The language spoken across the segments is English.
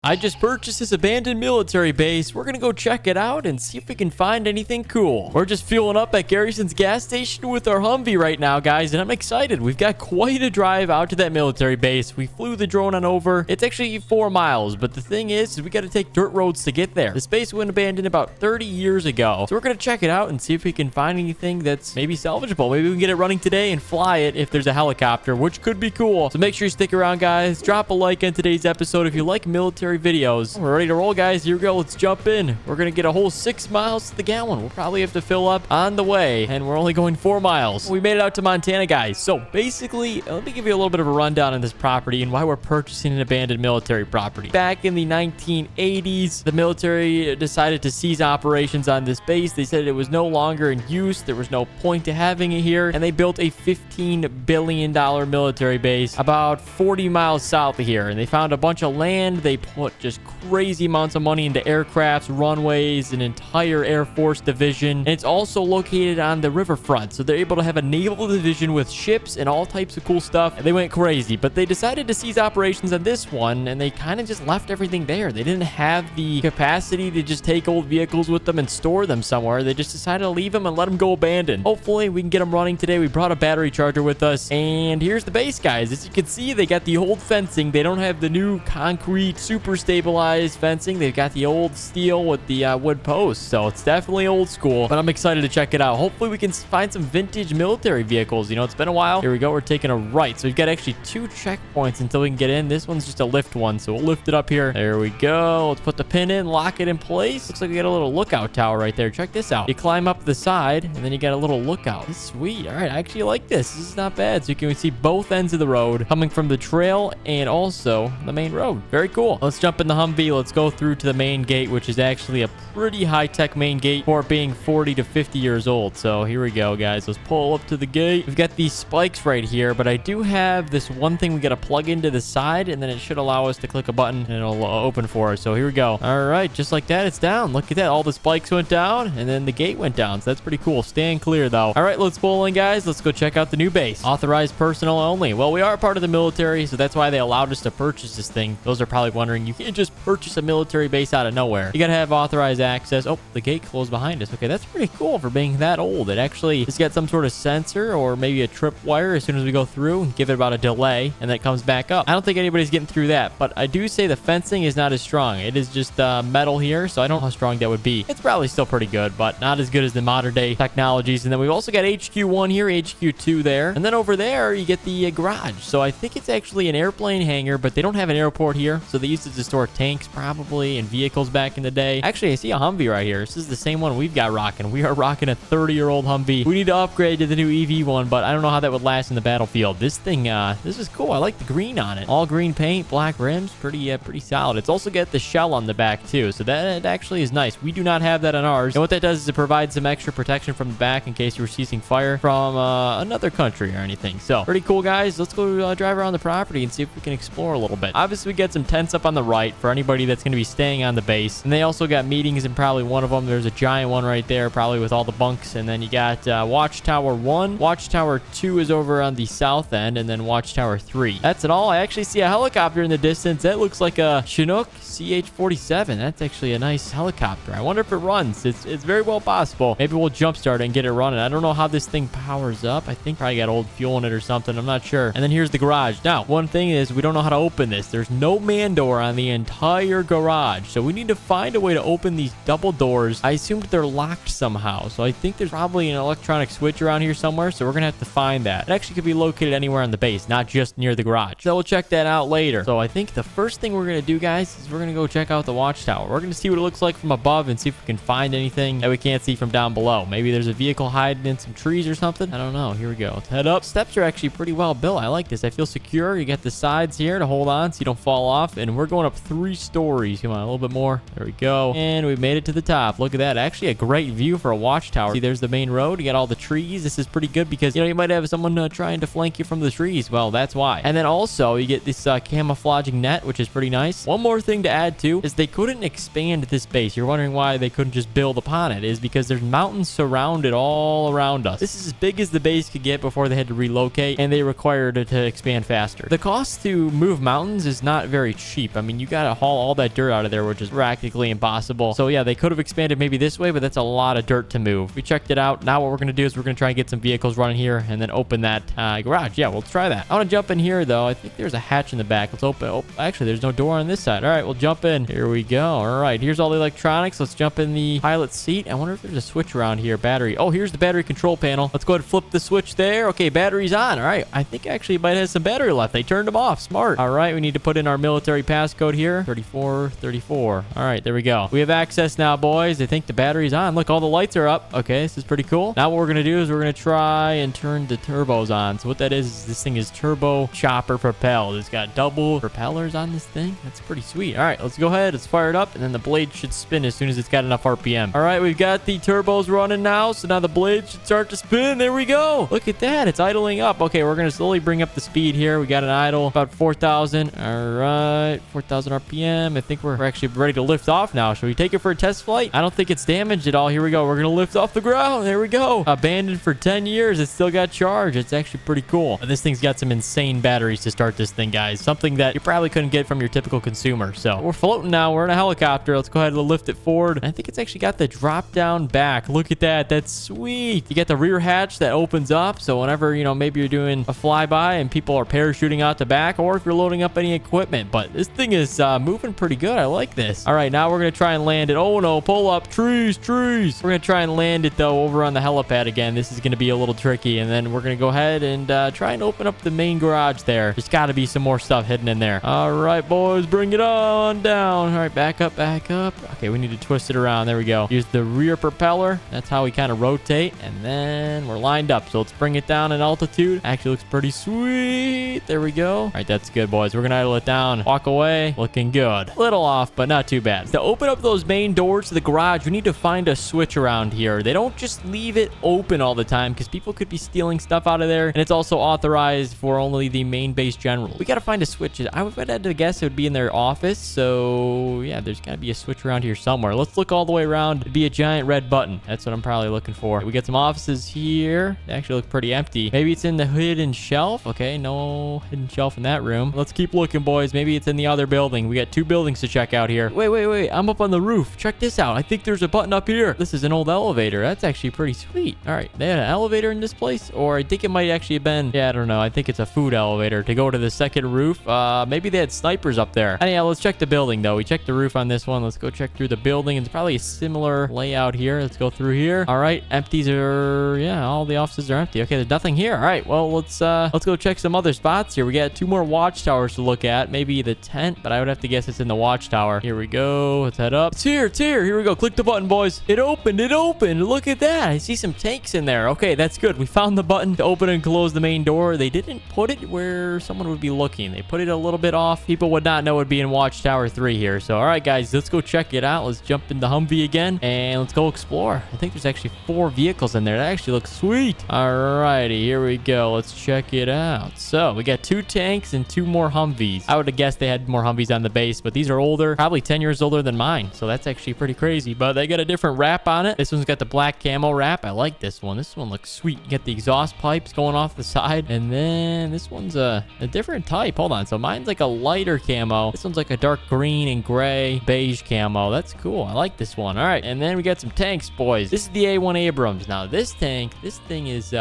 I just purchased this abandoned military base. We're gonna go check it out and see if we can find anything cool. We're just fueling up at Garrison's gas station with our Humvee right now, guys, and I'm excited. We've got quite a drive out to that military base. We flew the drone on over. It's actually 4 miles, but the thing is we got to take dirt roads to get there. This base went abandoned about 30 years ago, so we're gonna check it out and see if we can find anything that's maybe salvageable. Maybe we can get it running today and fly it if there's a helicopter, which could be cool. So make sure you stick around, guys. Drop a like on today's episode if you like military videos. We're ready to roll, guys. Here we go. Let's jump in. We're gonna get a whole 6 miles to the gallon. We'll probably have to fill up on the way, and we're only going 4 miles. We made it out to Montana, guys. So basically, let me give you a little bit of a rundown on this property and why we're purchasing an abandoned military property. Back in the 1980s, the military decided to cease operations on this base. They said it was no longer in use. There was no point to having it here, and they built a $15 billion military base about 40 miles south of here, and they found a bunch of land. They put just crazy amounts of money into aircrafts, runways, an entire Air Force division, and it's also located on the riverfront, so they're able to have a naval division with ships and all types of cool stuff. And they went crazy, but they decided to cease operations on this one, and they kind of just left everything there. They didn't have the capacity to just take old vehicles with them and store them somewhere. They just decided to leave them and let them go abandoned. Hopefully we can get them running today. We brought a battery charger with us, and here's the base, guys. As you can see, they got the old fencing. They don't have the new concrete super stabilized fencing. They've got the old steel with the wood posts, so it's definitely old school, but I'm excited to check it out. Hopefully we can find some vintage military vehicles. You know, it's been a while. Here we go. We're taking a right, so we've got actually 2 checkpoints until we can get in. This one's just a lift one, so we'll lift it up here. There we go. Let's put the pin in, lock it in place. Looks like we got a little lookout tower right there. Check this out. You climb up the side, and then you got a little lookout. This is sweet. All right, I actually like this. This is not bad. So you can see both ends of the road coming from the trail and also the main road. Very cool. Let's jump in the Humvee. Let's go through to the main gate, which is actually a pretty high-tech main gate for it being 40 to 50 years old. So here we go, guys. Let's pull up to the gate. We've got these spikes right here, but I do have this one thing we got to plug into the side, and then it should allow us to click a button and it'll open for us. So here we go. All right, just like that, it's down. Look at that. All the spikes went down, and then the gate went down. So that's pretty cool. Stand clear, though. All right, let's pull in, guys. Let's go check out the new base. Authorized personnel only. Well, we are part of the military, so that's why they allowed us to purchase this thing. Those are probably wondering, you can't just purchase a military base out of nowhere. You gotta have authorized access. Oh, the gate closed behind us. Okay, that's pretty cool for being that old. It actually has got some sort of sensor or maybe a trip wire as soon as we go through and give it about a delay, and then it comes back up. I don't think anybody's getting through that, but I do say the fencing is not as strong. It is just metal here, so I don't know how strong that would be. It's probably still pretty good, but not as good as the modern day technologies. And then we've also got HQ1 here, HQ2 there, and then over there you get the garage. So I think it's actually an airplane hangar, but they don't have an airport here, so they used it to store tanks probably and vehicles back in the day. Actually, I see a Humvee right here. This is the same one we've got rocking. We are rocking a 30-year-old Humvee. We need to upgrade to the new EV one, but I don't know how that would last in the battlefield. This thing, this is cool. I like the green on it. All green paint, black rims, pretty solid. It's also got the shell on the back too, so that actually is nice. We do not have that on ours, and what that does is it provides some extra protection from the back in case you were ceasing fire from another country or anything. So pretty cool, guys. Let's go drive around the property and see if we can explore a little bit. Obviously, we got some tents up on the right for anybody that's going to be staying on the base, and they also got meetings in probably one of them. There's a giant one right there, probably with all the bunks, and then you got Watchtower 1. Watchtower 2 is over on the south end, and then Watchtower 3. That's it all. I actually see a helicopter in the distance. That looks like a Chinook CH-47. That's actually a nice helicopter. I wonder if it runs. It's very well possible. Maybe we'll jumpstart it and get it running. I don't know how this thing powers up. I think probably got old fuel in it or something. I'm not sure. And then here's the garage. Now, one thing is we don't know how to open this. There's no man door on the entire garage, so we need to find a way to open these double doors. I assumed they're locked somehow, so I think there's probably an electronic switch around here somewhere, so we're gonna have to find that. It actually could be located anywhere on the base, not just near the garage, so we'll check that out later. So I think the first thing we're gonna do, guys, is we're gonna go check out the watchtower. We're gonna see what it looks like from above and see if we can find anything that we can't see from down below. Maybe there's a vehicle hiding in some trees or something. I don't know. Here we go. Let's head up. Steps are actually pretty well built. I like this. I feel secure. You got the sides here to hold on so you don't fall off, and we're going up 3 stories. Come on, a little bit more. There we go. And we made it to the top. Look at that. Actually a great view for a watchtower. See, there's the main road. You got all the trees. This is pretty good because, you know, you might have someone trying to flank you from the trees. Well, that's why. And then also you get this camouflaging net, which is pretty nice. One more thing to add to is they couldn't expand this base. You're wondering why they couldn't just build upon it. Is because there's mountains surrounded all around us. This is as big as the base could get before they had to relocate, and they required it to expand faster. The cost to move mountains is not very cheap. I mean, mean, you got to haul all that dirt out of there, which is practically impossible. So yeah, they could have expanded maybe this way, but that's a lot of dirt to move. We checked it out. Now what we're going to do is we're going to try and get some vehicles running here and then open that garage. Yeah, we'll try that. I want to jump in here, though. I think there's a hatch in the back. Let's open. Oh, actually, there's no door on this side. All right, we'll jump in. Here we go. All right, here's all the electronics. Let's jump in the pilot seat. I wonder if there's a switch around here. Battery. Oh, here's the battery control panel. Let's go ahead and flip the switch there. Okay, battery's on. All right, I think actually it might have some battery left. They turned them off. Smart. All right, we need to put in our military passcode here. 3434. All right, there we go. We have access now, boys. I think the battery's on. Look, all the lights are up. Okay, this is pretty cool. Now what we're going to do is we're going to try and turn the turbos on. So what that is this thing is turbo chopper propelled. It's got double propellers on this thing. That's pretty sweet. All right, let's go ahead. Let's fire it up, and then the blade should spin as soon as it's got enough RPM. All right, we've got the turbos running now, so now the blade should start to spin. There we go. Look at that. It's idling up. Okay, we're going to slowly bring up the speed here. We got an idle about 4,000. All right, 4,000 RPM. I think we're actually ready to lift off now. Should we take it for a test flight? I don't think it's damaged at all. Here we go. We're going to lift off the ground. There we go. Abandoned for 10 years. It's still got charge. It's actually pretty cool. This thing's got some insane batteries to start this thing, guys. Something that you probably couldn't get from your typical consumer. So we're floating now. We're in a helicopter. Let's go ahead and lift it forward. And I think it's actually got the drop down back. Look at that. That's sweet. You get the rear hatch that opens up. So whenever, you know, maybe you're doing a flyby and people are parachuting out the back, or if you're loading up any equipment. But this thing is moving pretty good. I like this. All right, now we're going to try and land it. Oh no, pull up. Trees. We're going to try and land it though over on the helipad again. This is going to be a little tricky. And then we're going to go ahead and try and open up the main garage there. There's got to be some more stuff hidden in there. All right, boys, bring it on down. All right, back up. Okay, we need to twist it around. There we go. Use the rear propeller. That's how we kind of rotate. And then we're lined up. So let's bring it down in altitude. Actually looks pretty sweet. There we go. All right, that's good, boys. We're going to idle it down. Walk away. Looking good. A little off, but not too bad. To open up those main doors to the garage, we need to find a switch around here. They don't just leave it open all the time because people could be stealing stuff out of there. And it's also authorized for only the main base general. We got to find a switch. I would have to guess it would be in their office. So yeah, there's got to be a switch around here somewhere. Let's look all the way around. It'd be a giant red button. That's what I'm probably looking for. We got some offices here. They actually look pretty empty. Maybe it's in the hidden shelf. Okay, no hidden shelf in that room. Let's keep looking, boys. Maybe it's in the other building. We got 2 buildings to check out here. Wait. I'm up on the roof. Check this out. I think there's a button up here. This is an old elevator. That's actually pretty sweet. All right, they had an elevator in this place, or I think it might actually have been, yeah, I don't know. I think it's a food elevator to go to the second roof. Maybe they had snipers up there. Anyhow, let's check the building though. We checked the roof on this one. Let's go check through the building. It's probably a similar layout here. Let's go through here. All right, empties are, yeah, all the offices are empty. Okay, there's nothing here. All right, well, let's go check some other spots here. We got 2 more watchtowers to look at. Maybe the tent, but I would have to guess it's in the watchtower. Here we go. Let's head up. It's here. Here we go. Click the button, boys. It opened. Look at that. I see some tanks in there. Okay, that's good. We found the button to open and close the main door. They didn't put it where someone would be looking. They put it a little bit off. People would not know it would be in watchtower 3 here. So all right, guys, let's go check it out. Let's jump in the Humvee again and let's go explore. I think there's actually 4 vehicles in there. That actually looks sweet. All righty, here we go. Let's check it out. So we got 2 tanks and 2 more Humvees. I would have guessed they had more Humvees on the base, but these are older, probably 10 years older than mine. So that's actually pretty crazy, but they got a different wrap on it. This one's got the black camo wrap. I like this one. This one looks sweet. You get the exhaust pipes going off the side, and then this one's a different type. Hold on. So mine's like a lighter camo. This one's like a dark green and gray beige camo. That's cool. I like this one. All right, and then we got some tanks, boys. This is the A1 Abrams. Now this thing, this thing is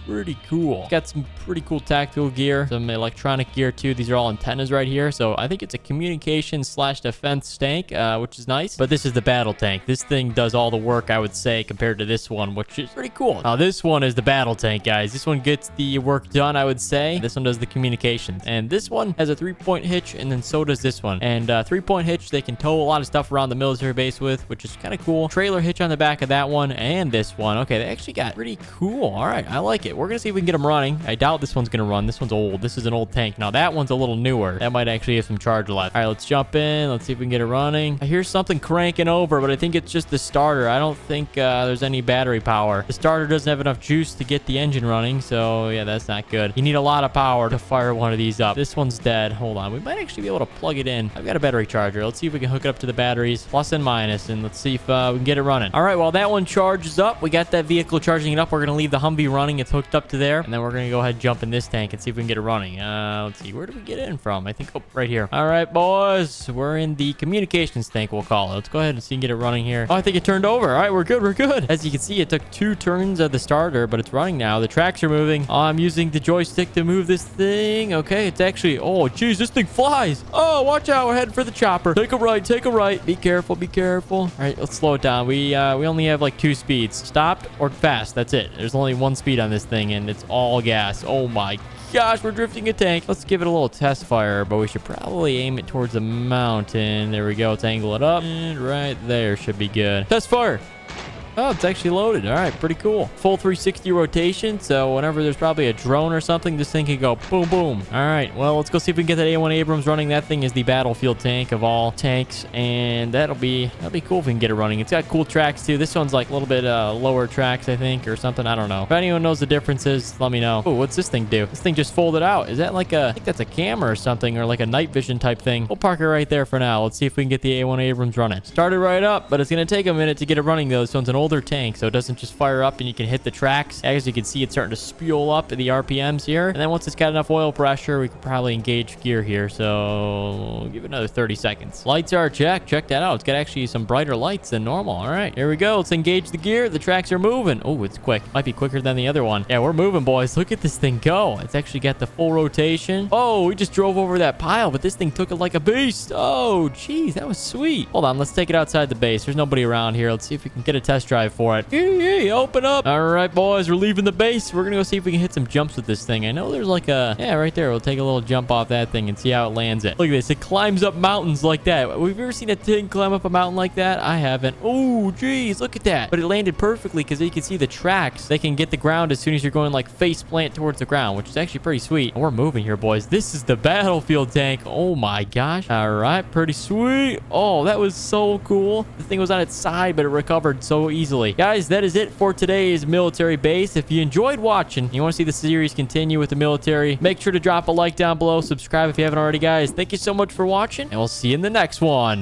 pretty cool. It's got some pretty cool tactical gear, some electronic gear too. These are all antennas right here. So I think it's a communication / defense tank, which is nice. But this is the battle tank. This thing does all the work, I would say, compared to this one, which is pretty cool. Now this one is the battle tank, guys. This one gets the work done, I would say. This one does the communications. And this one has a 3-point hitch, and then so does this one. And 3-point hitch, they can tow a lot of stuff around the military base with, which is kind of cool. Trailer hitch on the back of that one and this one. Okay, they actually got pretty cool. All right, I like it. We're gonna see if we can get them running. I doubt this one's gonna run. This one's old. This is an old tank. Now that one's a little newer. That might actually have some charge left. All right, let's jump in. Let's see if we can get it running. I hear something cranking over, but I think it's just the starter. I don't think there's any battery power. The starter doesn't have enough juice to get the engine running, so yeah, that's not good. You need a lot of power to fire one of these up. This one's dead. Hold on. We might actually be able to plug it in. I've got a battery charger. Let's see if we can hook it up to the batteries, plus and minus, and let's see if we can get it running. All right, while that one charges up, we got that vehicle charging it up. We're gonna leave the Humvee running. It's hooked hooked up to there. And then we're going to go ahead and jump in this tank and see if we can get it running. Let's see. Where do we get in from? I think, oh, right here. All right, boys. We're in the communications tank, we'll call it. Let's go ahead and see and get it running here. Oh, I think it turned over. All right, we're good. We're good. As you can see, it took 2 turns of the starter, but it's running now. The tracks are moving. Oh, I'm using the joystick to move this thing. Okay, it's actually, oh, geez, this thing flies. Oh, watch out. We're heading for the chopper. Take a right. Take a right. Be careful. Be careful. All right, let's slow it down. We only have like 2 speeds. Stopped or fast. That's it. There's only 1 speed on this thing, and it's all gas. Oh, my gosh, we're drifting a tank. Let's give it a little test fire, but we should probably aim it towards the mountain. There we go. Let's angle it up. And right there should be good. Test fire. Oh, it's actually loaded. All right, pretty cool. Full 360 rotation, so whenever there's probably a drone or something, this thing can go boom, boom. All right, well, let's go see if we can get that A1 Abrams running. That thing is the battlefield tank of all tanks, and that'll be cool if we can get it running. It's got cool tracks, too. This one's like a little bit lower tracks, I think, or something. I don't know. If anyone knows the differences, let me know. Oh, what's this thing do? This thing just folded out. Is that like I think that's a camera or something, or like a night vision type thing. We'll park it right there for now. Let's see if we can get the A1 Abrams running. Started right up, but it's going to take a minute to get it running, though. This one's an older tank, so it doesn't just fire up and you can hit the tracks. As you can see, it's starting to spew up the RPMs here. And then once it's got enough oil pressure, we can probably engage gear here. So we'll give it another 30 seconds. Lights are checked. Check that out. It's got actually some brighter lights than normal. All right, here we go. Let's engage the gear. The tracks are moving. Oh, it's quick. Might be quicker than the other one. Yeah, we're moving, boys. Look at this thing go. It's actually got the full rotation. Oh, we just drove over that pile, but this thing took it like a beast. Oh, geez, that was sweet. Hold on, let's take it outside the base. There's nobody around here. Let's see if we can get a test drive for it. Hey, open up. All right, boys, we're leaving the base. We're gonna go see if we can hit some jumps with this thing. I know there's like a, yeah, right there. We'll take a little jump off that thing and see how it lands it. Look at this. It climbs up mountains like that. Have you ever seen a thing climb up a mountain like that? I haven't. Oh, geez, look at that. But it landed perfectly because you can see the tracks. They can get the ground as soon as you're going like face plant towards the ground, which is actually pretty sweet. And we're moving here, boys. This is the battlefield tank. Oh my gosh. All right, pretty sweet. Oh, that was so cool. The thing was on its side, but it recovered so easily. Guys, that is it for today's military base. If you enjoyed watching, you want to see the series continue with the military, make sure to drop a like down below. Subscribe if you haven't already, guys. Thank you so much for watching, and we'll see you in the next one.